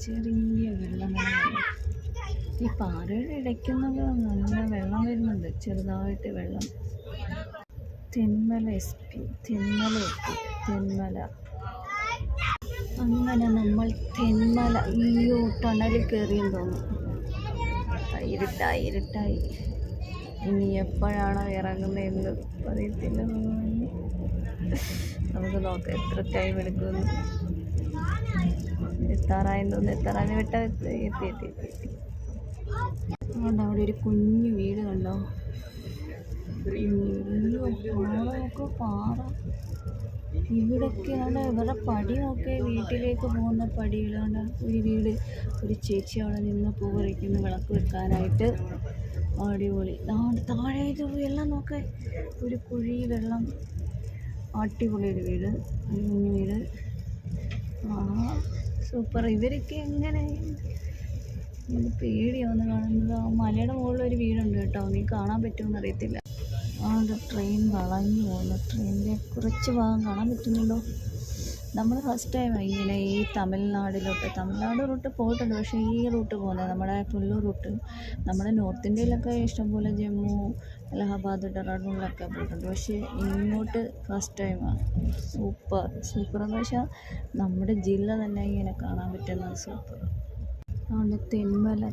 ചെറിയ വെള്ളം വരുന്നുണ്ട്. ഈ പാറയുടെ ഇടയ്ക്കുന്നത് നല്ല വെള്ളം വരുന്നുണ്ട്, ചെറുതായിട്ട് വെള്ളം. തെന്മല SP, തെന്മല എത്തി, തെന്മല. അങ്ങനെ നമ്മൾ തെന്മല ടണലിൽ കയറിയെന്ന് തോന്നുന്നു. ഇരുട്ടായി. ഇനി എപ്പോഴാണോ ഇറങ്ങുന്നതെന്ന് പറയത്തില്ല. നമുക്ക് നോക്കാം എത്ര ടൈം എടുക്കുമെന്ന്. എത്താറായെന്ന് തോന്നുന്നു. എത്താറായി വിട്ട എത്തി. അതുകൊണ്ട് അവിടെ ഒരു കുഞ്ഞു വീട് കണ്ടോ? നോക്കൂ, പാറ. ഇവിടൊക്കെയാണ് ഇവരുടെ പടി നോക്കി, വീട്ടിലേക്ക് പോകുന്ന പടികളാണ്. ഒരു വീട്, ഒരു ചേച്ചി അവിടെ നിന്ന് പൂ പറിക്കുന്നു വിളക്ക് വെക്കാനായിട്ട്. അടിപൊളി. താഴെ ഇത് വെള്ളം നോക്കേ, ഒരു കുഴി വെള്ളം. അടിപൊളി ഒരു വീട്, ഒരു കുഞ്ഞു വീട്. സൂപ്പർ. ഇവരൊക്കെ എങ്ങനെ, എനിക്ക് പേടിയാവുന്ന കാണുന്നത്. ആ മലയുടെ മുകളിലൊരു വീടുണ്ട് കേട്ടോ, നീ കാണാൻ പറ്റുമെന്ന് അറിയത്തില്ല. അത് ട്രെയിൻ വളഞ്ഞു പോകുന്നു. ട്രെയിനിൻ്റെ കുറച്ച് ഭാഗം കാണാൻ പറ്റുന്നുണ്ടോ? നമ്മൾ ഫസ്റ്റ് ടൈം ഇങ്ങനെ ഈ തമിഴ്നാട് റൂട്ട് പോയിട്ടുണ്ട്. പക്ഷേ ഈ റൂട്ട് പോകുന്നത് നമ്മുടെ കുല്ലൂർ റൂട്ട്. നമ്മുടെ നോർത്ത് ഇന്ത്യയിലൊക്കെ ഇഷ്ടംപോലെ ജമ്മു, അലഹബാദ്, ഡെറാഡൂണിലൊക്കെ പോയിട്ടുണ്ട്. പക്ഷേ ഇങ്ങോട്ട് ഫസ്റ്റ് ടൈമാണ്. സൂപ്പർ എന്ന് വെച്ചാൽ നമ്മുടെ ജില്ല തന്നെ ഇങ്ങനെ കാണാൻ പറ്റുന്നത് സൂപ്പർ. അതുകൊണ്ട് തെന്മല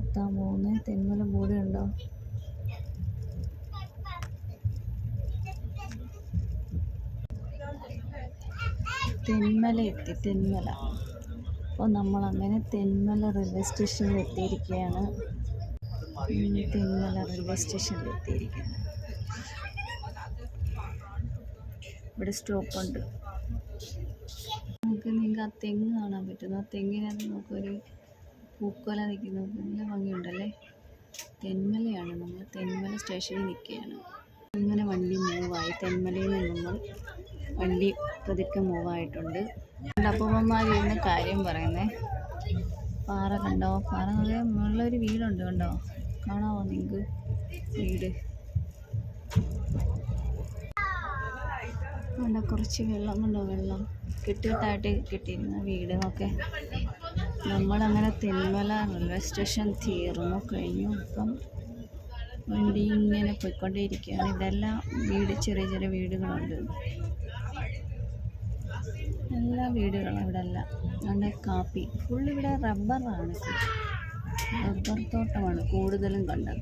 എത്താൻ പോകുന്നത്. തെന്മല ബോർഡ് ഉണ്ടോ? തെന്മല എത്തി, തെന്മല. അപ്പോൾ നമ്മളങ്ങനെ തെന്മല റെയിൽവേ സ്റ്റേഷനിൽ എത്തിയിരിക്കുകയാണ്. ഇവിടെ സ്റ്റോപ്പുണ്ട്. നിങ്ങൾക്ക് ആ തെങ്ങ് കാണാൻ പറ്റുന്നു. ആ തെങ്ങിനകത്ത് നമുക്കൊരു പൂക്കോല നിൽക്കുന്നു. നല്ല ഭംഗിയുണ്ടല്ലേ. തെന്മലയാണ്. നമ്മൾ തെന്മല സ്റ്റേഷനിൽ നിൽക്കുകയാണ്. അങ്ങനെ വണ്ടി മൂവായി. തെന്മലയിൽ നിന്ന് നമ്മൾ വണ്ടി പതുക്കെ മൂവായിട്ടുണ്ട്. അപ്പൂപ്പന്മാരിരുന്ന് കാര്യം പറയുന്നേ. പാറ കണ്ടോ? പാറ നല്ല മുകളിലൊരു വീടുണ്ട് കണ്ടോ? കാണാമോ നിങ്ങൾക്ക് വീട്? കണ്ടോ, കുറച്ച് വെള്ളം കണ്ടോ? വെള്ളം കെട്ടിയിട്ടായിട്ട് കിട്ടിയിരുന്ന വീട് നോക്കെ. നമ്മളങ്ങനെ തെന്മല റെയിൽവേ സ്റ്റേഷൻ കഴിഞ്ഞു. ഇപ്പം വണ്ടി ഇങ്ങനെ പോയിക്കൊണ്ടേയിരിക്കുകയാണ്. ഇതെല്ലാം വീട്, ചെറിയ വീടുകളുണ്ട്. എല്ലാ വീടുകളും ഇവിടെ അല്ല. അതുകൊണ്ട് കാപ്പി ഫുൾ ഇവിടെ റബ്ബർ തോട്ടമാണ് കൂടുതലും കണ്ടത്.